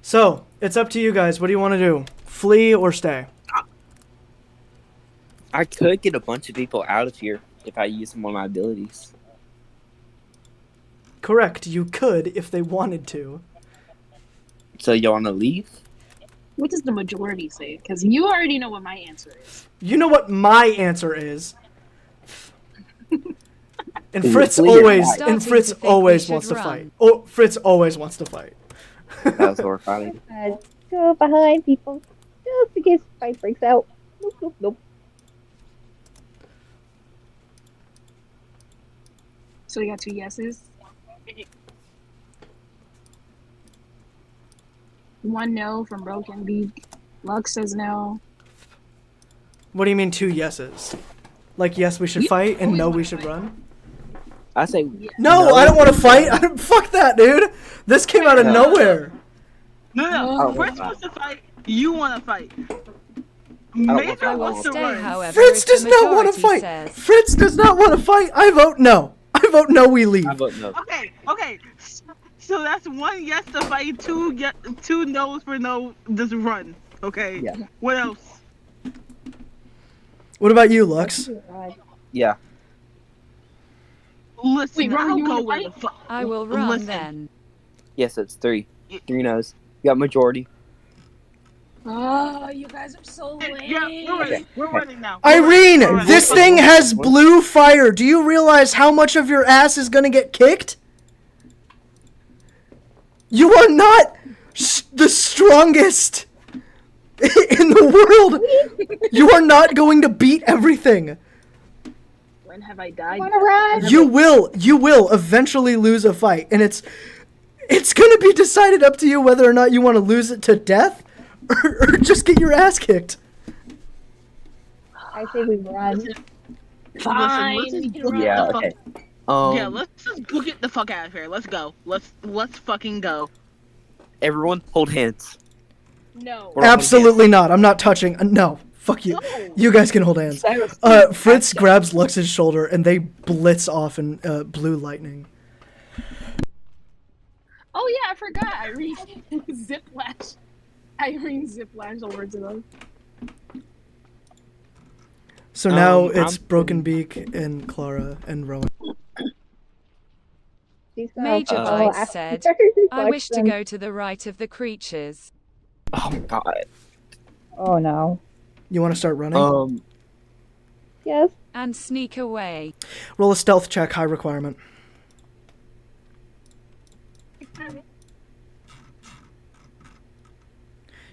So, it's up to you guys. What do you want to do? Flee or stay? I could get a bunch of people out of here if I use some of my abilities. Correct, you could if they wanted to. So you want to leave? What does the majority say? Because you already know what my answer is. You know what my answer is. And Is it Fritz flee or always die? Starting and Fritz to think we always should wants to run. fight. Oh, Fritz always wants to fight. That's what we're fighting. Go behind people just in case a fight breaks out. Nope, nope, nope. So we got 2 yeses. 1 no from Broken Beak. Lux says no. What do you mean 2 yeses? Like yes, we should You fight, and always no, wanna we should fight. run? I say No, I don't want to fight. Fuck that, dude. This came out of No. nowhere. No, Oh. Fritz wants to fight. You want to fight. want Major I will wants to stay, run. however, Fritz if does the not want to majority fight. says. Fritz does not want to fight. I vote no. I vote no. We leave. I vote no. Okay. So that's 1 yes to fight, 2 no's for no. Just run. Okay. Yeah. What else? What about you, Lux? Yeah. Listen, Wait, Roman, I'll you go wanna where fight? the fuck. I will run Listen. then. Yes, it's 3. 3 no's. You got majority. Oh, you guys are so lame. Yeah, we're running. We're running now. Irene, We're running. this thing has blue fire. Do you realize how much of your ass is gonna get kicked? You are not the strongest in the world. You are not going to beat everything. When have I died? Wanna run? You will eventually lose a fight, and it's gonna be decided up to you whether or not you want to lose it to death or just get your ass kicked. I say we run. Fine. Let's just we can book run. it Yeah. the fuck. Okay. Yeah, let's just book it the fuck out of here. Let's go. Let's fucking go. Everyone, hold hands. No. We're all Absolutely not. I'm not touching. No, fuck you. No. You guys can hold hands. holding Fritz grabs Lux's shoulder and they blitz off in blue lightning. Oh yeah, I forgot. Irene ziplash. Irene ziplash over to them. So now I'm- it's Broken Beak and Clara and Rowan. She's gonna Major follow Bites after said, her, I watch wish to them. go to the right of the creatures. Oh my god. Oh no. You want to start running? Yes. And sneak away. Roll a stealth check, high requirement.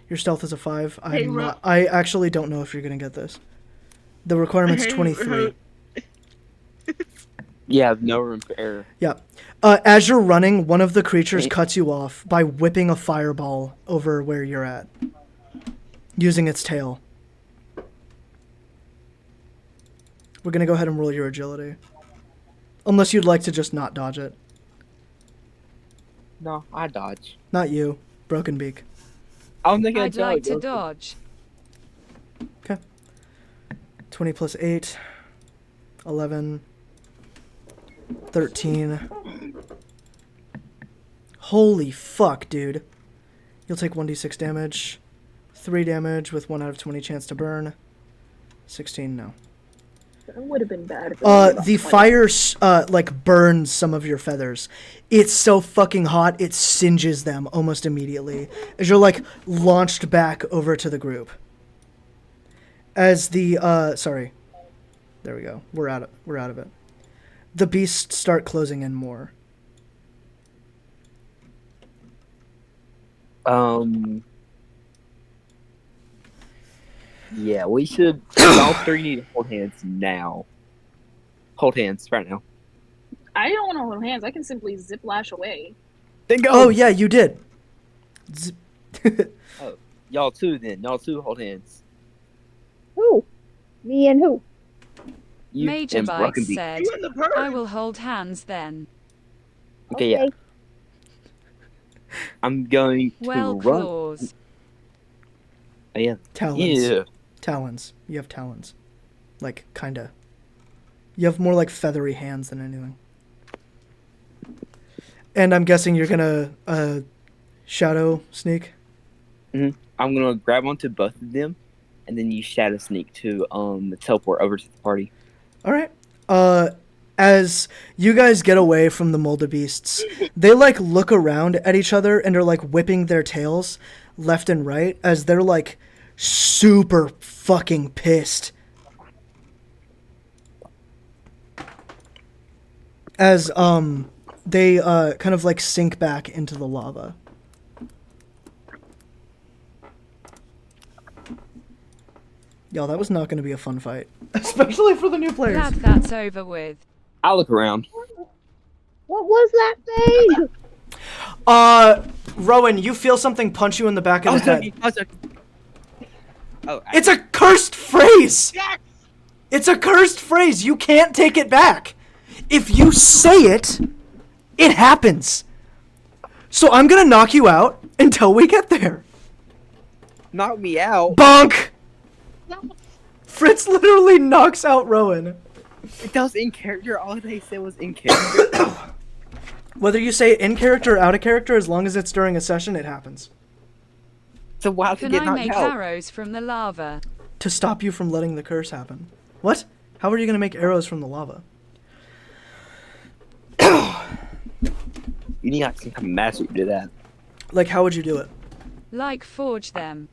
Your stealth is a 5. Hey, I actually don't know if you're gonna get this. The requirement's Hey, 23. Yeah, no room for error. Yeah. As you're running, one of the creatures cuts you off by whipping a fireball over where you're at, using its tail. We're gonna go ahead and roll your agility. Unless you'd like to just not dodge it. No, I dodge. Not you. Broken Beak. I don't think I'd tell like to you. dodge. 20 plus 8. 11. 13. Holy fuck, dude. You'll take 1d6 damage. 3 damage with 1 out of 20 chance to burn. 16, no. That would have been bad. If it was about The 20. fire, like, burns some of your feathers. It's so fucking hot, it singes them almost immediately as you're, like, launched back over to the group. As the, sorry. There we go. We're out of it. The beasts start closing in more. Yeah, we should. All 3 need to hold hands now. Hold hands right now. I don't want to hold hands. I can simply ziplash away. Then go. Oh, yeah, you did. Z- Y'all two then. Y'all two hold hands. Who? Me and who? You Major and Bites Broken Beak. said, You and the bird. I will hold hands then. Okay, yeah. I'm going to Well, run. claws. Oh, yeah. Talons. Yeah. Talons. You have talons. Like, kinda. You have more like feathery hands than anything. And I'm guessing you're gonna shadow sneak. I'm gonna grab onto both of them, and then use Shadow Sneak to teleport over to the party. All right. As you guys get away from the Moldabeasts, they like look around at each other and are like whipping their tails left and right as they're like super fucking pissed. As they kind of like sink back into the lava. Yo, that was not going to be a fun fight, especially for the new players. Glad that's over with. I'll look around. What was that thing? Rowan, you feel something punch you in the back of the head. Oh, It's a cursed phrase! Yes! It's a cursed phrase. You can't take it back. If you say it, it happens. So I'm gonna knock you out until we get there. knock me out. Bonk! Fritz literally knocks out Rowan. That was in character. All they said was in character. Whether you say it in character or out of character, as long as it's during a session, it happens. So why did Can get I knocked make out? arrows from the lava? To stop you from letting the curse happen. What? How are you gonna make arrows from the lava? You need like some kind of master to do that. Like, how would you do it? Like forge them.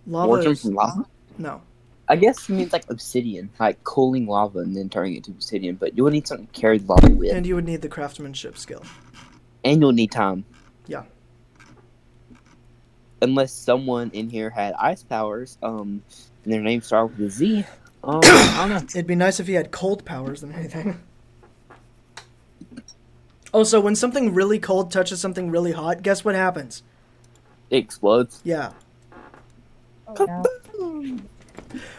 Lava Forge them is... from lava? No. I guess it means like obsidian, like cooling lava and then turning it to obsidian. But you'll need something to carry the lava with, And you would need the craftsmanship skill. and you'll need time. Yeah. Unless someone in here had ice powers, and their name started with a Z. I don't know. It'd be nice if he had cold powers than anything. Also, when something really cold touches something really hot, guess what happens? It explodes. Yeah. Oh, no.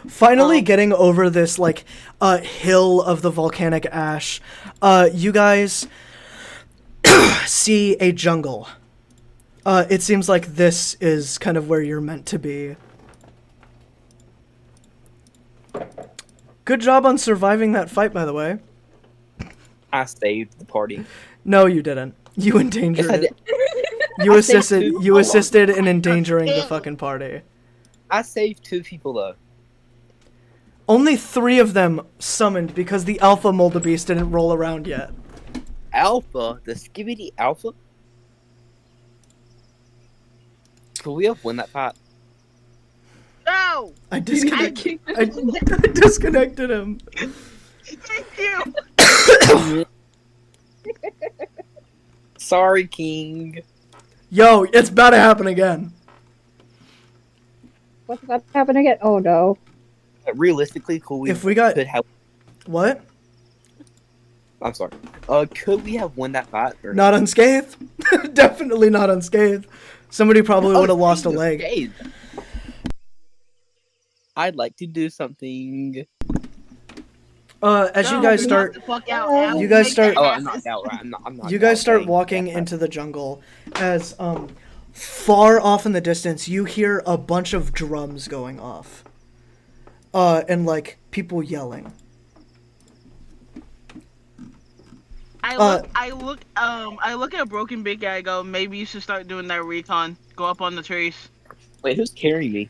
Finally getting over this, like, hill of the volcanic ash, you guys see a jungle. It seems like this is kind of where you're meant to be. Good job on surviving that fight, by the way. I saved the party. No, you didn't. You endangered Yes, I it. did. You I saved assisted. two. You assisted in endangering the fucking party. I saved 2 people though. Only 3 of them summoned because the alpha Moldabeast didn't roll around yet. Alpha, the Skibidi Alpha. Could we have won that fight? No! I disconnected. kicked I disconnected him. Thank you! Sorry, King. Yo, it's about to happen again. What's about to happen again? Oh no. But realistically, could we? If we got- could have. What? I'm sorry. Could we have won that fight? Or Not unscathed. Definitely not unscathed. Somebody probably would have lost a speaking of leg. scathed, I'd like to do something. As you guys start, The fuck out, Al. You guys Make start- that Oh, happen. I'm not out. Right? I'm not. you guys out, start okay. walking Yeah. into the jungle. As far off in the distance, you hear a bunch of drums going off. And like people yelling. I look at Broken Big Guy. I go, maybe you should start doing that recon. Go up on the trees. Wait, who's carrying me?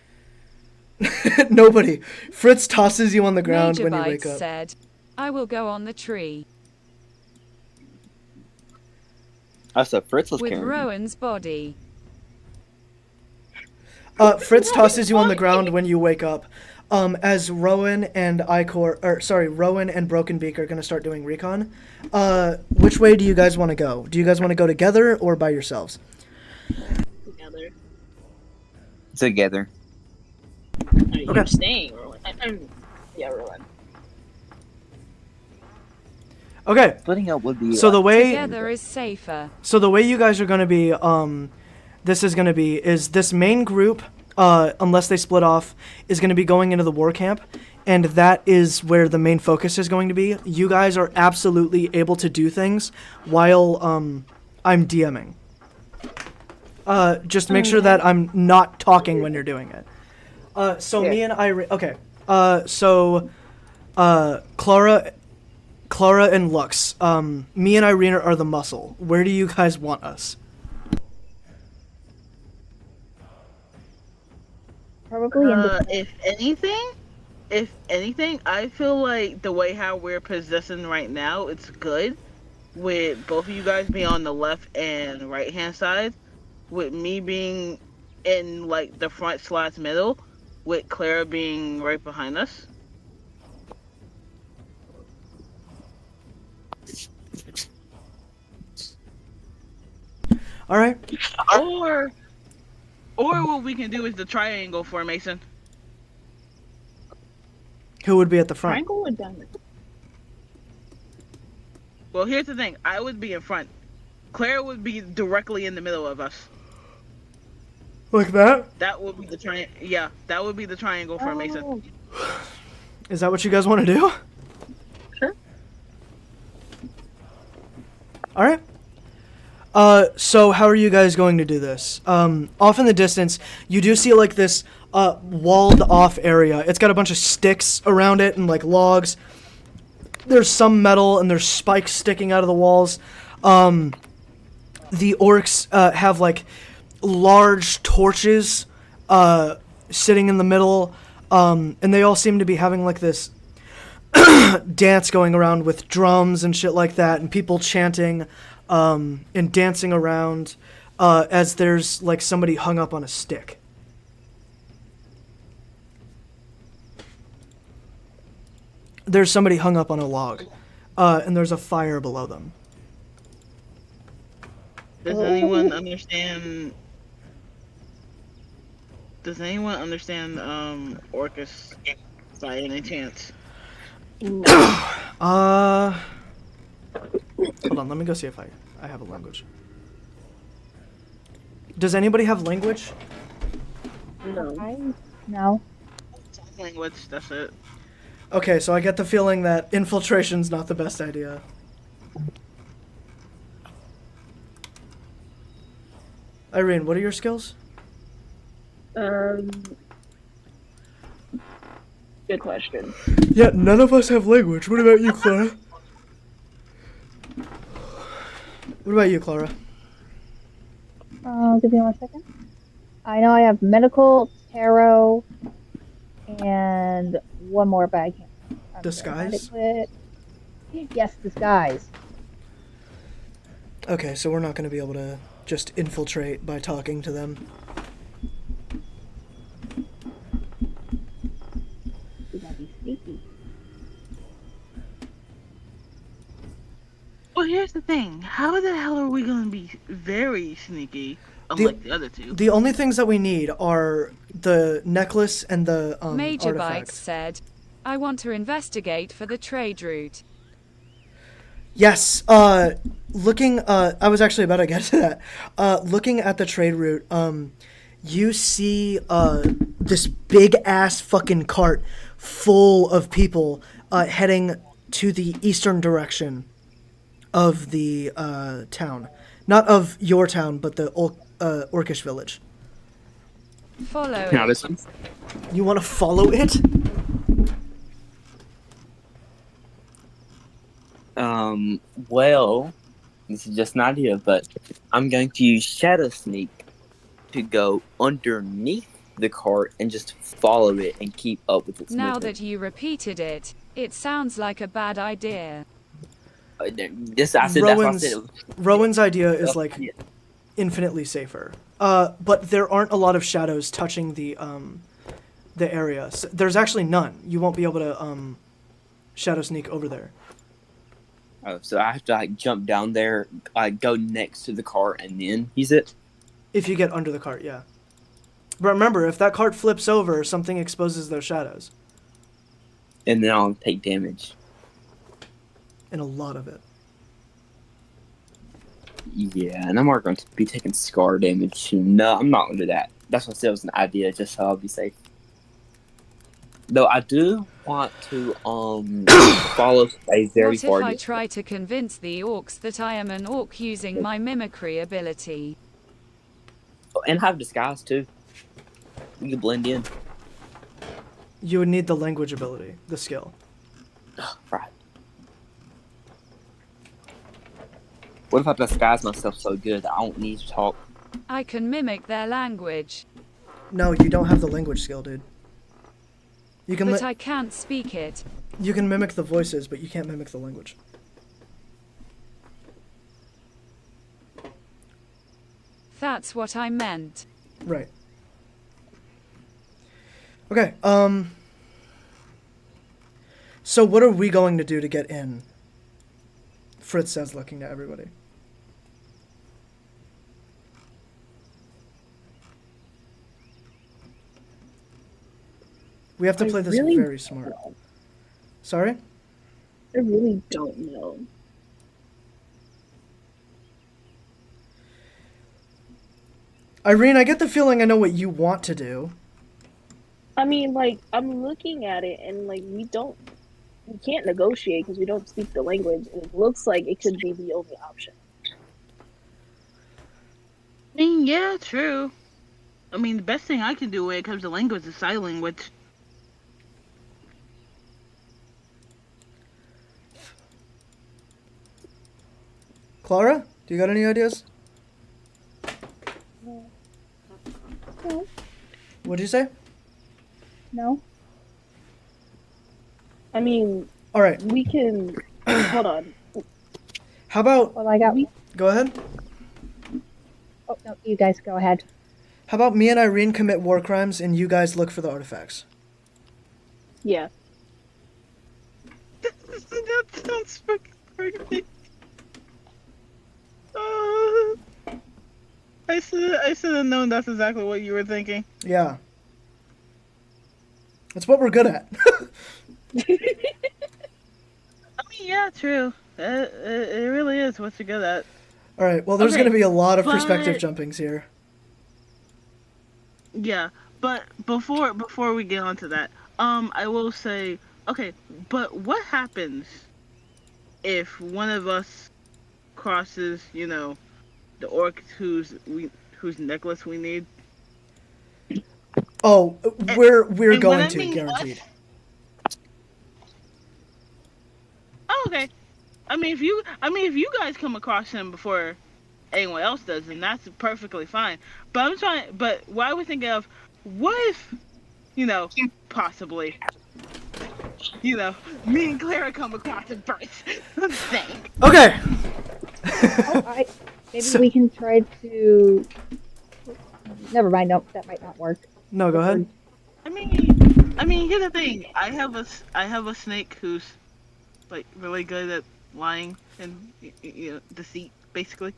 Nobody. Fritz tosses you on the ground Major when you Bites wake up. said, I will go on the tree. Oh, so Fritz was With carrying me. Rowan's body. Fritz tosses you on the ground when you wake up. As Rowan and Rowan and Broken Beak are gonna start doing recon. Which way do you guys want to go? Do you guys want to go together or by yourselves? Together. Together. You're Okay. staying, Rowan. Yeah, Rowan. Okay. Splitting up would be. So the way Together is safer. So the way you guys are going to be, this is going to be, is this main group unless they split off, is going to be going into the war camp, and that is where the main focus is going to be. You guys are absolutely able to do things while I'm DMing. Just make sure that I'm not talking when you're doing it. So me and Irene... Okay. Clara and Lux. Me and Irene are the muscle. Where do you guys want us? Probably in the If anything, I feel like the way how we're positioned right now, it's good. With both of you guys being on the left and right hand side, with me being in like the front / middle, with Clara being right behind us. All right. Or what we can do is the triangle formation. Who would be at the front? Triangle or diamond? Well, here's the thing. I would be in front. Clara would be directly in the middle of us. Like that? That would be the Yeah, that would be the triangle formation. Oh, Is that what you guys want to do? sure. All right. So how are you guys going to do this? Off in the distance, you do see like this walled off area. It's got a bunch of sticks around it and like logs. There's some metal and there's spikes sticking out of the walls. The orcs have like large torches sitting in the middle, and they all seem to be having like this dance going around with drums and shit like that, and people chanting and dancing around as there's like somebody hung up on a stick. There's somebody hung up on a log, and there's a fire below them. Does anyone understand? Does anyone understand Orcus by any chance? Hold on, let me go see if I have a language. Does anybody have language? No. Language, that's it. Okay, so I get the feeling that infiltration's not the best idea. Irene, what are your skills? Good question. Yeah, none of us have language. What about you, Clara? What about you, Clara? Give me 1 second. I know I have medical, tarot, and one more, but I can't. Disguise? Yes, disguise. Okay, so we're not going to be able to just infiltrate by talking to them. We gotta be sneaky. Well, here's the thing. How the hell are we going to be very sneaky, unlike the other two? The only things that we need are the necklace and the Major Bikes artifact. said, I want to investigate for the trade route. Yes, looking, I was actually about to get to that. Looking at the trade route, you see, this big-ass fucking cart full of people, heading to the eastern direction of the, town. Not of your town, but the Orcish village. Follow Now it. this one. You want to follow it? Well, this is just an idea, but I'm going to use Shadow Sneak to go underneath the cart and just follow it and keep up with its Now movement. that you repeated it, it sounds like a bad idea. I said Rowan's idea is like yeah. infinitely safer. But there aren't a lot of shadows touching the area. So there's actually none. You won't be able to shadow sneak over there. Oh, so I have to like jump down there, go next to the cart, and then use it. If you get under the cart, yeah. But remember, if that cart flips over, something exposes those shadows. And then I'll take damage. And a lot of it. Yeah, and I'm not going to be taking scar damage. No, I'm not going to do that. That's what I said was an idea, just so I'll be safe. Though I do want to follow a very What if far I distance. try to convince the orcs that I am an orc using my mimicry ability? And have disguise too. We can blend in. You would need the language ability, the skill. Right. What if I disguise myself so good that I don't need to talk? I can mimic their language, No, you don't have the language skill, dude. You can but I can't speak it. you can mimic the voices, but you can't mimic the language. That's what I meant. Right. Okay, so what are we going to do to get in? Fritz says, looking at everybody. We have to play this really very smart. Sorry? I really don't know. Irene, I get the feeling I know what you want to do. I mean, like, I'm looking at it and, like, we can't negotiate because we don't speak the language, and it looks like it could be the only option. I mean, yeah, true. I mean, the best thing I can do when it comes to language is sign language. Clara, do you got any ideas? No. What'd you say? No. I mean, All right. we can. Hold on. How about Well, I got. go ahead? Oh no, you guys go ahead. How about me and Irene commit war crimes and you guys look for the artifacts? Yeah. That sounds fucking crazy. I should have known that's exactly what you were thinking. Yeah. That's what we're good at. I mean, yeah, true. It really is what you're good at. All right. Well, there's Okay, going to be a lot of but- perspective jumpings here. Yeah, but before we get onto that, I will say, okay, but what happens if one of us crosses, the orc whose necklace we need? Oh, we're and when going I to, mean guaranteed. Oh, okay. I mean, if you guys come across him before anyone else does, then that's perfectly fine. But what I was thinking of, what if, possibly, me and Clara come across him first. I'm saying. Okay. Oh, maybe we can try to. Never mind. No, that might not work. No, go ahead. I mean, here's the thing. I have a snake who's like really good at lying and deceit, basically.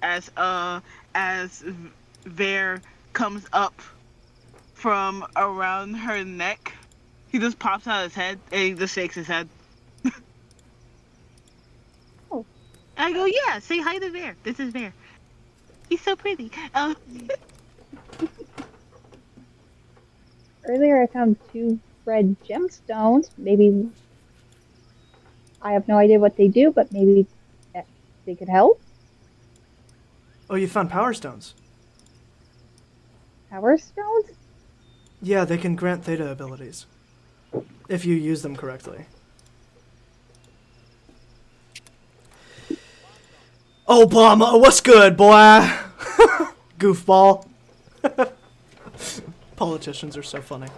As Ver comes up from around her neck, he just pops out his head and he just shakes his head. Oh. I go, yeah, say hi to Ver. This is Ver. He's so pretty. Earlier, I found 2 red gemstones. Maybe I have no idea what they do, but maybe they could help. Oh, you found power stones. Power stones? Yeah, they can grant theta abilities. If you use them correctly. Obama, what's good, boy? Goofball. Politicians are so funny.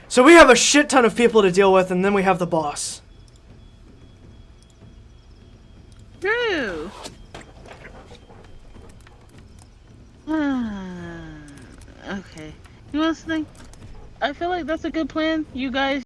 So we have a shit ton of people to deal with, and then we have the boss. True. Okay. You listening? I feel like that's a good plan. You guys